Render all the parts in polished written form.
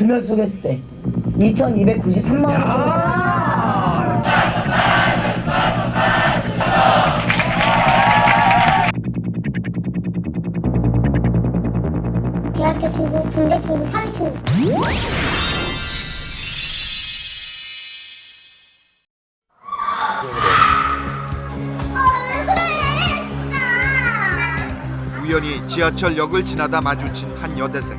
두 명 소개했을 때 2,293만 원. 대학교 친구, 군대 친구, 사회 친구. 왜 그래, 진짜. 우연히 지하철역을 지나다 마주친 한 여대생.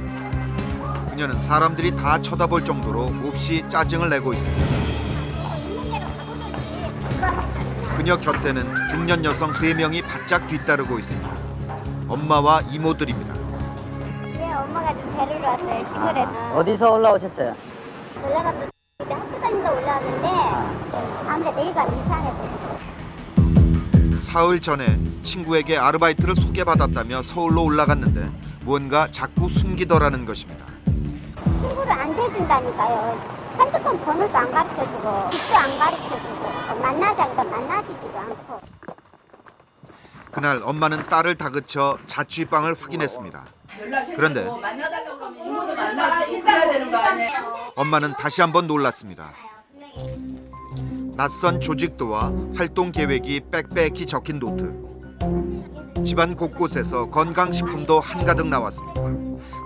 그녀는 사람들이 다 쳐다볼 정도로 몹시 짜증을 내고 있습니다. 그녀 곁에는 중년 여성 3명이 바짝 뒤따르고 있습니다. 엄마와 이모들입니다. 네, 엄마가 좀 데리러 왔어요, 시골에서. 어디서 올라오셨어요? 전라남도 X인데 학교 다니다 올라왔는데 아무래도 여기가 이상해서. 사흘 전에 친구에게 아르바이트를 소개받았다며 서울로 올라갔는데 무언가 자꾸 숨기더라는 것입니다. 친구를 안 대준다니까요. 핸드폰 번호도 안 가르쳐주고 집도 안 가르쳐주고 만나자니까 만나주지도 않고. 그날 엄마는 딸을 다그쳐 자취방을 확인했습니다. 그런데 만나달라고 그러면 이모도 만나지 있어야 되는 거 아니에요? 엄마는 다시 한번 놀랐습니다. 낯선 조직도와 활동 계획이 빽빽히 적힌 노트. 집안 곳곳에서 건강식품도 한가득 나왔습니다.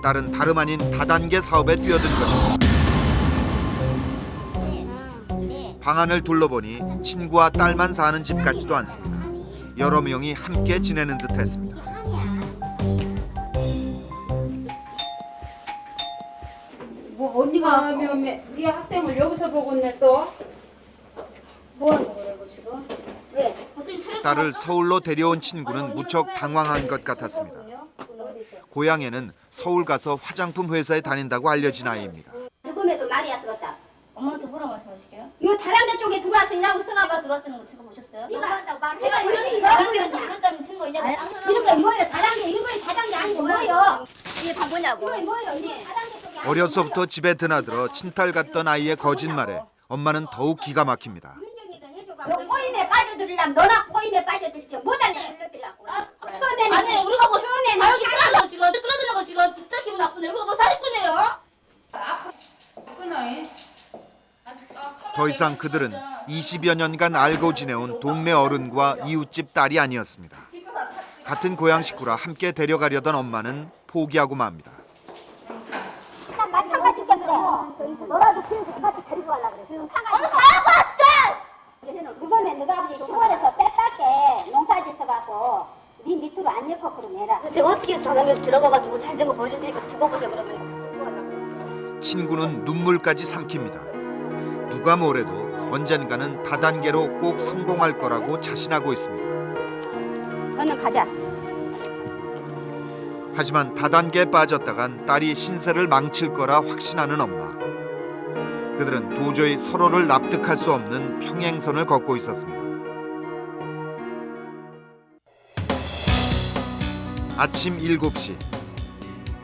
딸은 다름 아닌 다단계 사업에 뛰어든 것입니다. 방안을 둘러보니 친구와 딸만 사는 집 같지도 않습니다. 여러 명이 함께 지내는 듯했습니다. 뭐 언니가 우리 학생을 여기서 보고 있네 또. 뭐 하는 거래 이거 지금? 왜? 딸을 서울로 데려온 친구는 무척 당황한 것 같았습니다. 고향에는 서울 가서 화장품 회사에 다닌다고 알려진 아이입니다. 누구매도 말이야 쓰겠다. 엄마한테 뭐라 말씀하실게요? 요 다단계 쪽에 들어와서 일하고 있어가. 제가 들어왔다는 거 지금 보셨어요? 네가 한다고 말을 내가 해가 그랬으니 이러지. 다단계에서 그랬다는 증거 있냐고. 이런 게 뭐예요? 다단계 이런 거 다단계 아니고 뭐예요? 이게 다 뭐냐고. 이거 뭐예요? 언니? 다단계 쪽에 아니고 어려서부터 집에 드나들어 친탈 같던 아이의 거짓말에 엄마는 더욱 기가 막힙니다. 민정이가 해줘가. 요 꼬임에 빠져들으려면 너나 꼬임에 빠져들지 못하는 불러들라고. 처음에는 아니 우리가 뭐 처음에는 아 여기 끌어들여 거 지금 끌어들여 거 지금 진짜 기분 나쁘네. 우리가 뭐 사기꾼이에요? 끊어. 더 이상 그들은 20여 년간 알고 지내온 동네 어른과 이웃집 딸이 아니었습니다. 같은 고향 식구라 함께 데려가려던 엄마는 포기하고 맙니다. 난 마찬가지인데 그래. 너라도 키우고 같이 데리고 가려고 그래. 지금 차가 오늘 가라고 왔어! 그거면 너가 아버지 시골에서 때밖에 농사짓어 갖고 네 밑으로 안 엮어 그러면 해라. 제가 어떻게 해서 다단계에서 들어가가지고 잘 된 거 보여줄 테니까 두고 보세요 그러면. 친구는 눈물까지 삼킵니다. 누가 뭐래도 언젠가는 다단계로 꼭 성공할 거라고 자신하고 있습니다. 너는 가자. 하지만 다단계에 빠졌다간 딸이 신세를 망칠 거라 확신하는 엄마. 그들은 도저히 서로를 납득할 수 없는 평행선을 걷고 있었습니다. 아침 7시.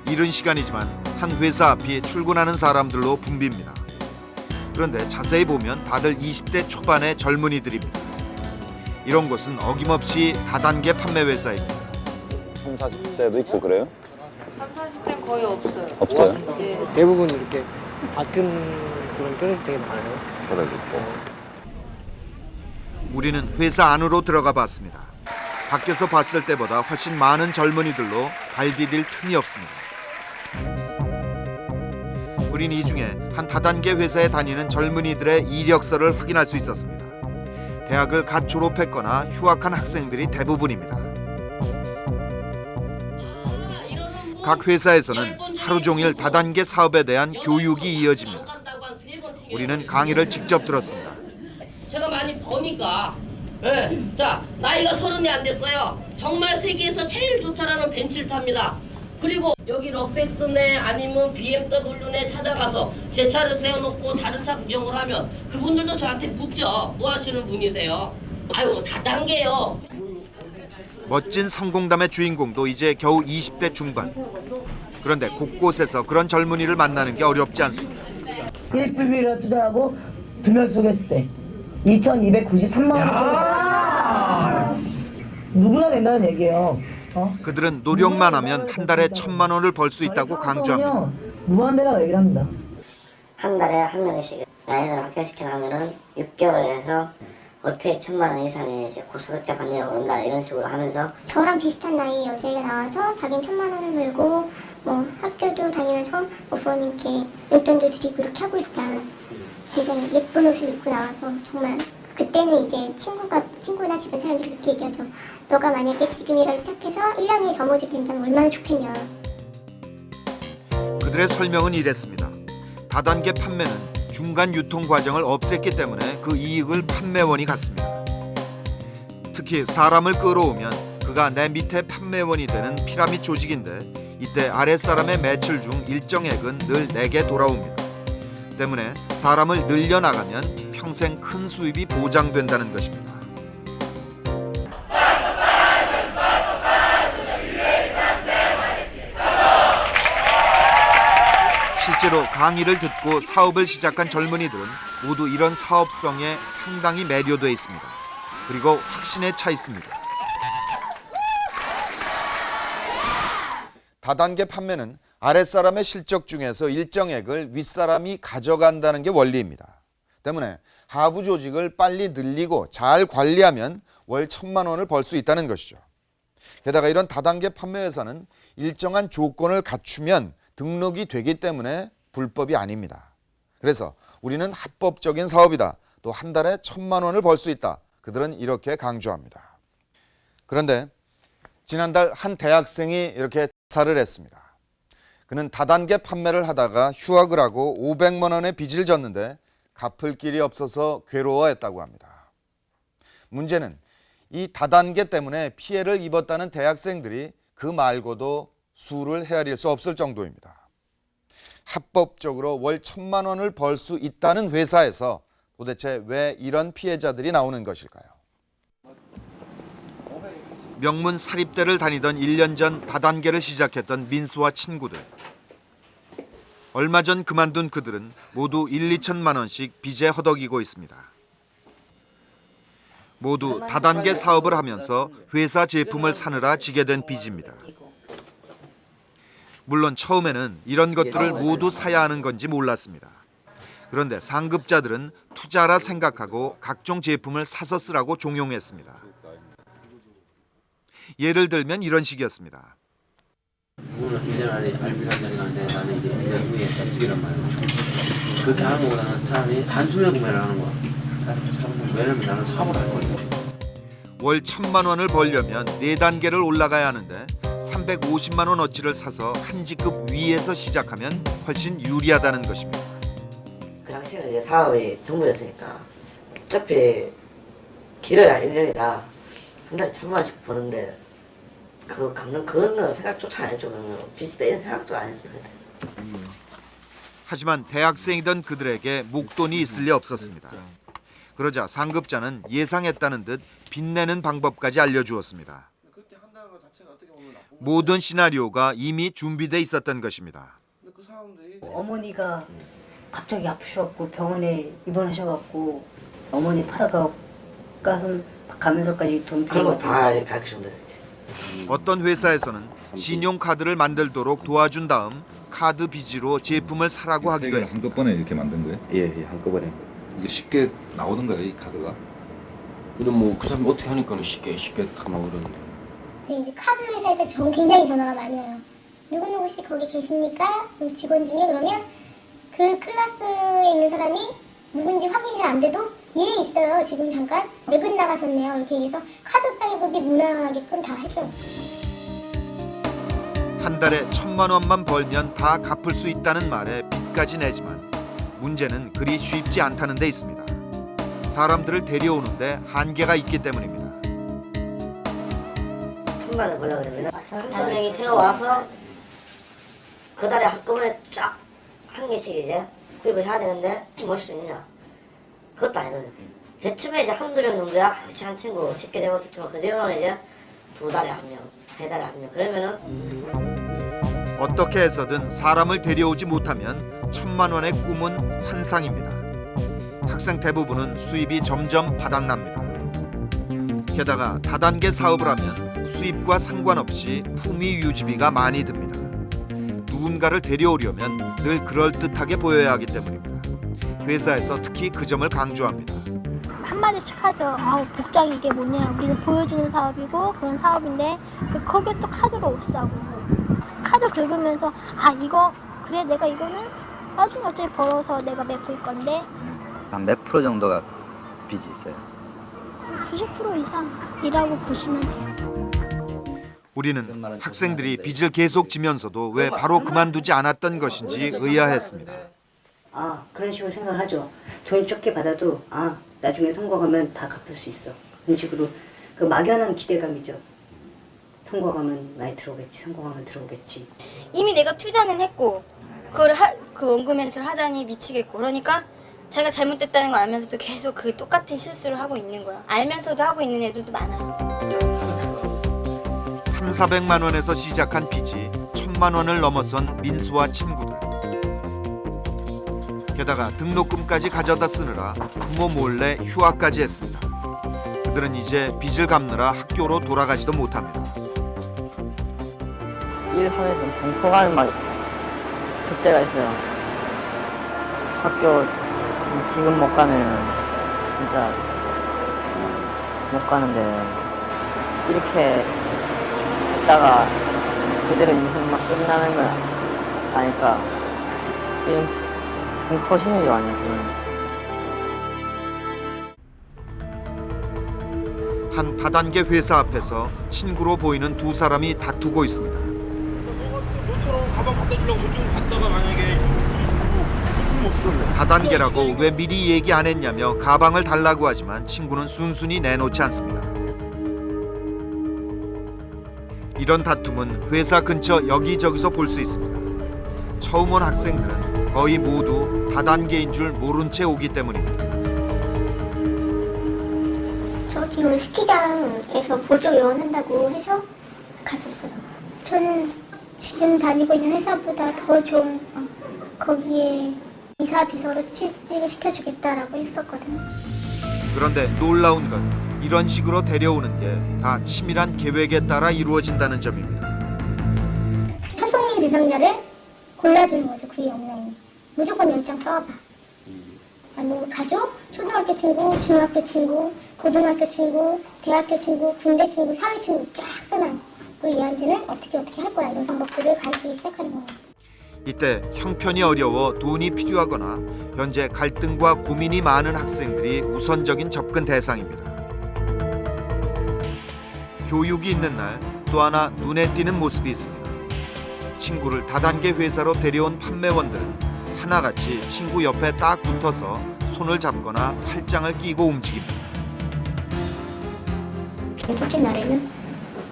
이른 시간이지만 한 회사 앞이 출근하는 사람들로 붐빕니다. 그런데 자세히 보면 다들 20대 초반의 젊은이들입니다. 이런 곳은 어김없이 다단계 판매 회사입니다. 30, 40대도 있고 그래요? 30, 40대 거의 없어요. 없어요? 예. 대부분 이렇게 같은 그런 편이 되게 많아요. 그래도 있고. 우리는 회사 안으로 들어가 봤습니다. 밖에서 봤을 때보다 훨씬 많은 젊은이들로 발 디딜 틈이 없습니다. 우린 이 중에 한 다단계 회사에 다니는 젊은이들의 이력서를 확인할 수 있었습니다. 대학을 갓 졸업했거나 휴학한 학생들이 대부분입니다. 각 회사에서는 하루 종일 다단계 사업에 대한 교육이 이어집니다. 우리는 강의를 직접 들었습니다. 제가 많이 보니까 자 나이가 30이 안 됐어요. 정말 세계에서 제일 좋다라는 벤츠를 탑니다. 그리고 여기 럭섹스네 아니면 BMW네 찾아가서 제 차를 세워놓고 다른 차 구경을 하면 그분들도 저한테 묻죠. 뭐 하시는 분이세요? 아유 다단계요. 멋진 성공담의 주인공도 이제 겨우 20대 중반. 그런데 곳곳에서 그런 젊은이를 만나는 게 어렵지 않습니다. 1불비를 투자하고 두 명 소개했을 때 2,293만 원. 누구나 된다는 얘기예요. 그들은 노력만 하면 한 달에 1,000만 원을 벌 수 있다고 강조합니다. 무한대라고 얘기를 합니다. 한 달에 한 명씩 라인을 합격시켜나면은 6개월에서 월페이 1,000만 원 이상의 이제 고소득자 받느냐고 그런다 이런 식으로 하면서 저랑 비슷한 나이 여자애가 나와서 자기는 1,000만 원을 벌고 뭐 학교도 다니면서 뭐 부모님께 용돈도 드리고 이렇게 하고 있다. 굉장히 예쁜 옷을 입고 나와서 정말 그때는 이제 친구나 주변 사람들이 그렇게 얘기하죠. 너가 만약에 지금이라도 시작해서 1년 후에 저 모습 된다면 얼마나 좋겠냐. 그들의 설명은 이랬습니다. 다단계 판매는 중간 유통 과정을 없앴기 때문에 그 이익을 판매원이 갖습니다. 특히 사람을 끌어오면 그가 내 밑에 판매원이 되는 피라미드 조직인데 이때 아랫사람의 매출 중 일정액은 늘 내게 돌아옵니다. 때문에 사람을 늘려나가면 평생 큰 수입이 보장된다는 것입니다. 실제로 강의를 듣고 사업을 시작한 젊은이들은 모두 이런 사업성에 상당히 매료돼 있습니다. 그리고 확신에 차 있습니다. 다단계 판매는 아랫사람의 실적 중에서 일정액을 윗사람이 가져간다는 게 원리입니다. 때문에 하부 조직을 빨리 늘리고 잘 관리하면 월 1,000만 원을 벌 수 있다는 것이죠. 게다가 이런 다단계 판매 회사는 일정한 조건을 갖추면 등록이 되기 때문에 불법이 아닙니다. 그래서 우리는 합법적인 사업이다. 또 한 달에 1,000만 원을 벌 수 있다. 그들은 이렇게 강조합니다. 그런데 지난달 한 대학생이 이렇게 자살을 했습니다. 그는 다단계 판매를 하다가 휴학을 하고 500만 원의 빚을 졌는데 갚을 길이 없어서 괴로워했다고 합니다. 문제는 이 다단계 때문에 피해를 입었다는 대학생들이 그 말고도 수를 헤아릴 수 없을 정도입니다. 합법적으로 월 1,000만 원을 벌 수 있다는 회사에서 도대체 왜 이런 피해자들이 나오는 것일까요? 명문 사립대를 다니던 1년 전 다단계를 시작했던 민수와 친구들. 얼마 전 그만둔 그들은 모두 1-2천만 원씩 빚에 허덕이고 있습니다. 모두 다단계 사업을 하면서 회사 제품을 사느라 지게 된 빚입니다. 물론 처음에는 이런 것들을 모두 사야 하는 건지 몰랐습니다. 그런데 상급자들은 투자라 생각하고 각종 제품을 사서 쓰라고 종용했습니다. 예를 들면 이런 식이었습니다. 오늘 1년 안에 알비란 자리가 있는데 나는 이제 1년 후에 잡식이란 말이야. 그렇게 하는 것보다는 차라리 단순히 구매를 하는 거야. 왜냐면 나는 사업을 할 거니까. 월 1,000만 원을 벌려면 4단계를 올라가야 하는데 350만 원어치를 사서 한 직급 위에서 시작하면 훨씬 유리하다는 것입니다. 그 당시에는 이제 사업이 정부였으니까 어차피 길어야 1년이다. 한 달에 1,000만 원씩 버는데 그거 갚는 그거는 생각조차 안 했죠. 그러면 빚이다 이런 생각도 안 했어요. 하지만 대학생이던 그들에게 목돈이 있을 리 없었습니다. 그러자 상급자는 예상했다는 듯 빚내는 방법까지 알려주었습니다. 모든 시나리오가 이미 준비돼 있었던 것입니다. 어머니가 갑자기 아프셔갖고 병원에 입원하셔갖고 어머니 팔아가 가슴 가면서까지 돈 그런 거 다 가르쳐준다. 어떤 회사에서는 신용카드를 만들도록 도와준 다음 카드 빚으로 제품을 사라고 하기도 했습니다. 한꺼번에 이렇게 만든 거예요? 예, 한꺼번에. 이게 쉽게 나오는 거예요, 이 카드가? 근데 뭐 그 사람이 어떻게 하니까 쉽게 다 나오려는데. 근데 이제 카드 회사에서 굉장히 전화가 많이 와요. 누구누구 씨 거기 계십니까? 직원 중에 그러면 그 클래스에 있는 사람이 누군지 확인이 잘 안 돼도 예 있어요. 지금 잠깐 외근 나가셨네요. 이렇게 얘기해서 카드 발급이 무난하게끔 다 해줘요. 한 달에 1,000만 원만 벌면 다 갚을 수 있다는 말에 빚까지 내지만 문제는 그리 쉽지 않다는 데 있습니다. 사람들을 데려오는데 한계가 있기 때문입니다. 1,000만 원 벌려고 그러면 30명이 새로 와서 그 달에 한꺼번에 쫙 한 개씩 이제 구입을 해야 되는데 뭘 수 있느냐? 그것도 아니거든요. 대충에 이제 한두 명 정도야 한 친구 쉽게 되고 있지만 그 내용은 이제 2달에 한 명, 3달에 한 명. 그러면은 어떻게 해서든 사람을 데려오지 못하면 1,000만 원의 꿈은 환상입니다. 학생 대부분은 수입이 점점 바닥납니다. 게다가 다단계 사업을 하면 수입과 상관없이 품위 유지비가 많이 듭니다. 누군가를 데려오려면 늘 그럴듯하게 보여야 하기 때문입니다. 회사에서 특히 그 점을 강조합니다. 한마디씩 하죠. 아우 복장이 이게 뭐냐. 우리는 보여주는 사업이고 그런 사업인데 거기에 또 카드로 옷 사고 카드 긁으면서 아 이거 그래 내가 이거는 나중에 어차피 벌어서 내가 메꿀 건데 한 몇 프로 정도가 빚이 있어요? 90% 이상이라고 보시면 돼요. 우리는 학생들이 빚을 계속 지면서도 왜 바로 그만두지 않았던 것인지 의아했습니다. 아 그런 식으로 생각을 하죠. 돈 적게 받아도 아 나중에 성공하면 다 갚을 수 있어. 그런 식으로 그 막연한 기대감이죠. 성공하면 많이 들어오겠지. 성공하면 들어오겠지. 이미 내가 투자는 했고 그 원금 회수를 하자니 미치겠고 그러니까 자기가 잘못됐다는 걸 알면서도 계속 그 똑같은 실수를 하고 있는 거야. 알면서도 하고 있는 애들도 많아요. 300~400만 원에서 시작한 빚이 1000만 원을 넘어선 민수와 친구들. 게다가 등록금까지 가져다 쓰느라 부모 몰래 휴학까지 했습니다. 그들은 이제 빚을 갚느라 학교로 돌아가지도 못합니다. 일하면서 공포감 막 득제가 있어요. 학교 지금 못 가면은 진짜 못 가는데 이렇게 있다가 그대로 인생 막 끝나는 건 아닐까 이런 공포심이 아니고. 한 다단계 회사 앞에서 친구로 보이는 두 사람이 다투고 있습니다. 가방 갖다 주려고 저쪽 갔다가 만약에 다단계라고 왜 미리 얘기 안 했냐며 가방을 달라고 하지만 친구는 순순히 내놓지 않습니다. 이런 다툼은 회사 근처 여기저기서 볼 수 있습니다. 처음 온 학생들은 거의 모두 다단계인 줄 모른 채 오기 때문입니다. 저 지금 스키장에서 보조요원 한다고 해서 갔었어요. 저는 지금 다니고 있는 회사보다 더 좀 거기에 이사 비서로 취직을 시켜주겠다라고 했었거든요. 그런데 놀라운 건 이런 식으로 데려오는 게 다 치밀한 계획에 따라 이루어진다는 점입니다. 타송님 대상자를 골라주는 거죠. 그게 온라인이. 무조건 연장 써와봐. 뭐 가족, 초등학교 친구, 중학교 친구, 고등학교 친구, 대학교 친구, 군대 친구, 사회 친구 쫙 써놔요. 그리고 얘한테는 어떻게 할 거야 이런 방법들을 가르치기 시작하는 거예요. 이때 형편이 어려워 돈이 필요하거나 현재 갈등과 고민이 많은 학생들이 우선적인 접근 대상입니다. 교육이 있는 날 또 하나 눈에 띄는 모습이 있습니다. 친구를 다단계 회사로 데려온 판매원들은 하나같이 친구 옆에 딱 붙어서 손을 잡거나 팔짱을 끼고 움직입니다. 첫째 날에는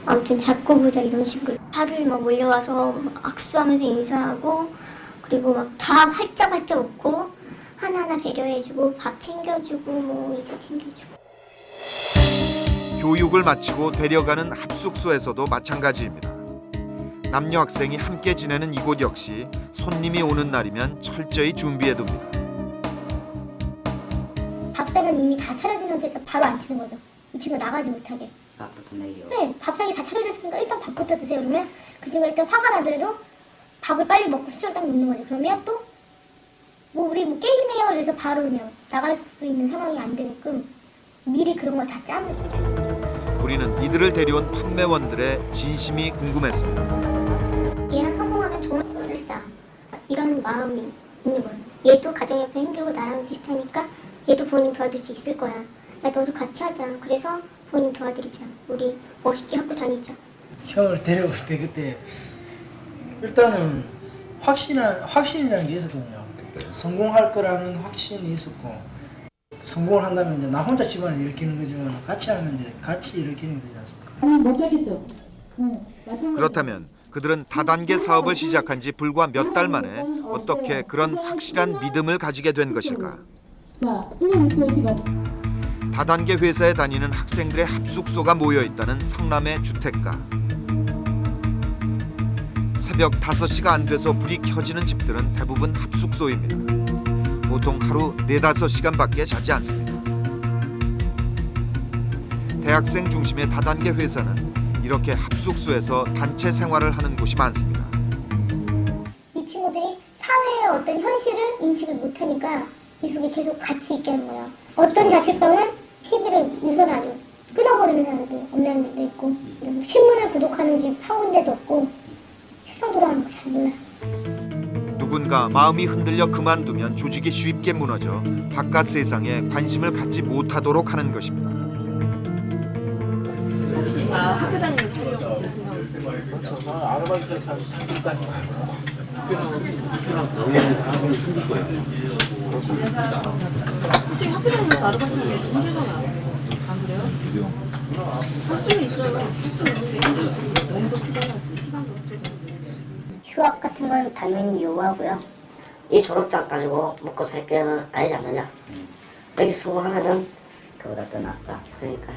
아무튼 잡고 보자 이런 식으로 다들 막 몰려와서 악수하면서 인사하고 그리고 막 다 활짝활짝 웃고 하나하나 배려해주고 밥 챙겨주고 뭐 이제 챙겨주고. 교육을 마치고 데려가는 합숙소에서도 마찬가지입니다. 남녀 학생이 함께 지내는 이곳 역시 손님이 오는 날이면 철저히 준비해둡니다. 밥상은 이미 다 차려진 상태에서 바로 앉히는 거죠. 이 친구 나가지 못하게. 밥부터 내요. 네, 밥상이 다 차려졌으니까 일단 밥부터 드세요. 그러면 그 친구가 일단 화가 나더라도 밥을 빨리 먹고 수저를 딱 놓는 거죠. 그러면 또 뭐 우리 뭐 게임해요. 그래서 바로 그냥 나갈 수 있는 상황이 안 되게끔 미리 그런 걸 다 짜는 거죠. 우리는 이들을 데려온 판매원들의 진심이 궁금했습니다. 얘랑 성공하면 좋은 걸 했다. 이런 마음이 있는 거예요. 얘도 가정옆에 힘들고 나랑 비슷하니까 얘도 부모님 도와줄 수 있을 거야. 야 너도 같이 하자. 그래서 부모님 도와드리자. 우리 멋있게 학교 다니자. 형을 데려올 때 그때 일단은 확신이라는 게 있었거든요. 성공할 거라는 확신이 있었고 성공을 한다면 이제 나 혼자 집안을 일으키는 거지만 같이 하면 이제 같이 일으키는 게 되지 않습니까? 못 자겠죠. 응, 그렇다면 그들은 다단계 사업을 시작한 지 불과 몇 달 만에 어떻게 그런 확실한 믿음을 가지게 된 것일까? 자, 1년 6개월 다단계 회사에 다니는 학생들의 합숙소가 모여있다는 성남의 주택가. 새벽 5시가 안 돼서 불이 켜지는 집들은 대부분 합숙소입니다. 보통 하루 4~5시간밖에 자지 않습니다. 대학생 중심의 다단계 회사는 이렇게 합숙소에서 단체 생활을 하는 곳이 많습니다. 이 친구들이 사회의 어떤 현실을 인식을 못하니까 이 속에 계속 같이 있게 하는 거야. 어떤 자취방은 TV를 유선 아주 끊어버리는 사람도 없는 데도 있고, 신문을 구독하는 집 한 군데도 없고, 세상 돌아가는 거 잘 몰라. 누군가 마음이 흔들려 그만두면 조직이 쉽게 무너져 바깥 세상에 관심을 갖지 못하도록 하는 것입니다. 혹시 다 학교 다니면 살려고 그런 생각을 했어요? 저 아르바이트 다니고 영양에서 학원을 숨길 거예요. 솔직히 학교 다니면서 아르바이트 하는 게 힘들잖아요. 안 그래요? 할 수는 있어요. 할 수는 있는데 힘들지. 몸도 피곤하지. 시간도 없죠. 휴학 같은 건 당연히 요구하고요. 이 졸업장 가지고 먹고 살 게는 아니지 않느냐. 여기 성공하면은 그보다 더 낫다. 그러니까.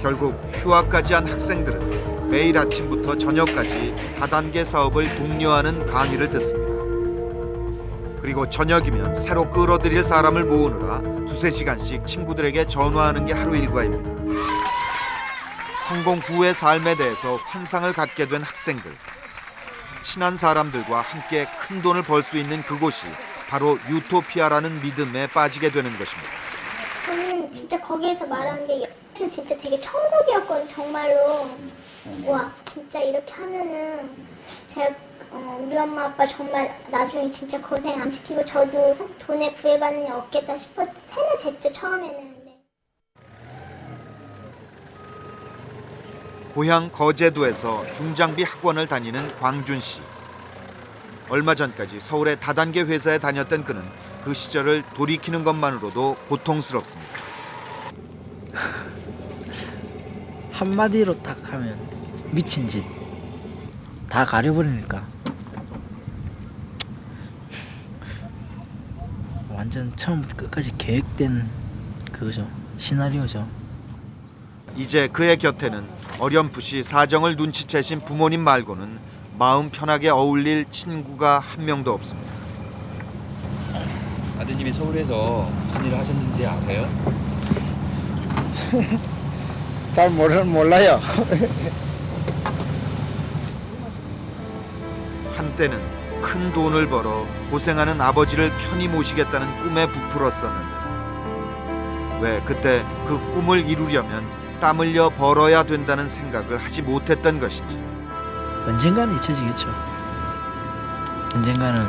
결국 휴학까지 한 학생들은 매일 아침부터 저녁까지 다단계 사업을 독려하는 강의를 듣습니다. 그리고 저녁이면 새로 끌어들일 사람을 모으느라 두세 시간씩 친구들에게 전화하는 게 하루 일과입니다. 성공 후의 삶에 대해서 환상을 갖게 된 학생들. 친한 사람들과 함께 큰 돈을 벌 수 있는 그곳이 바로 유토피아라는 믿음에 빠지게 되는 것입니다. 저는 진짜 거기에서 말한 게 진짜 되게 천국이었거든. 정말로. 와 진짜 이렇게 하면은 제가 우리 엄마 아빠 정말 나중에 진짜 고생 안 시키고 저도 돈에 구애받는 일 없겠다 싶어 세뇌됐죠 처음에는. 고향 거제도에서 중장비 학원을 다니는 광준 씨. 얼마 전까지 서울의 다단계 회사에 다녔던 그는 그 시절을 돌이키는 것만으로도 고통스럽습니다. 한마디로 딱 하면 미친 짓 다 가려버리니까 완전 처음부터 끝까지 계획된 그거죠. 시나리오죠. 이제 그의 곁에는 어렴풋이 사정을 눈치채신 부모님 말고는 마음 편하게 어울릴 친구가 한 명도 없습니다. 아드님이 서울에서 무슨 일을 하셨는지 아세요? 잘 몰라요. 한때는 큰 돈을 벌어 고생하는 아버지를 편히 모시겠다는 꿈에 부풀었었는데 왜 그때 그 꿈을 이루려면 땀 흘려 벌어야 된다는 생각을 하지 못했던 것인지. 언젠가는 잊혀지겠죠. 언젠가는